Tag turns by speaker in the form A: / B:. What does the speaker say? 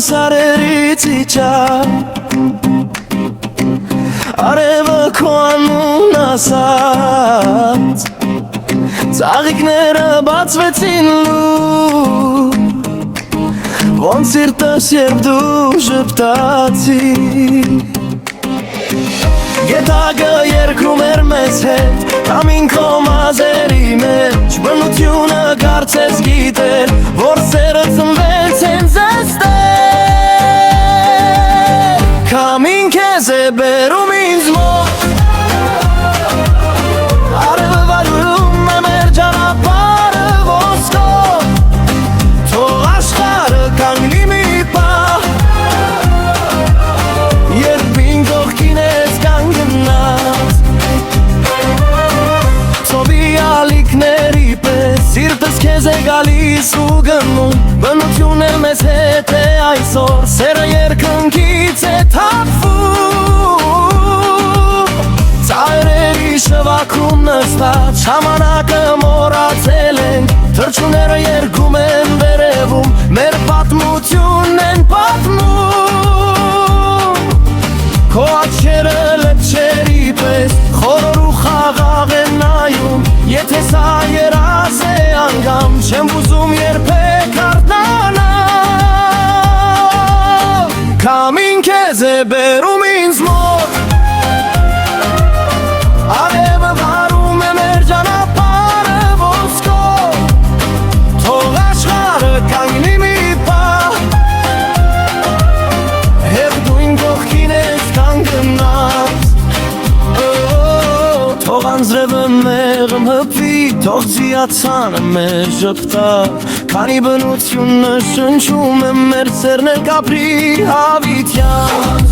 A: սարերից իջավ Արևը քո անուն ասաց Ծաղիկները բացվեցին լու Ոնց սիրտս երբ դու ժպտացիր Գետագը երկրում էր մեզ հետ Կամին քո մազերի մեջ Բնությունը կարծես գիտեր Որ սերը ծնվեց հենց այստեղ Կամին քեզ է բերում ինձ մոտ Արևը վայրում է մեր ճանապարհը ոսկով Թող աշխարհը կանգնի մի պահ Երբ ինձ կողքին ես կանգնած Ծովի ալիքների պես Սիրտս քեզ է գալիս ու գնում Բնություն էլ մեզ հետ է այսօր Սերը երկնքից է թափվում Ծայրերի շվաքում նստած Ժամանակը մոռացել ենք Թռչունները երգում են վերևում Մեր պատմությունն են պատմում Քո աչքերը լճերի պես Խորոր ու խաղաղ են նայում Եթե սա երազ է անգամ Չեմ ուզում երբեք արթնանալ Կամին քեզ է բերում ինձ մոտ Արևը վարում է մեր ճանապարհը ոսկով Թող աշխարհը կանգնի մի պահ Երբ դու ինձ կողքին ես կանգնած Թող անձրևը մեղմ հպվի Թող ձիացանը մեր ժպտա Քանի բնությունը շնչում է մեր սերն էլ կապրի հավիտյան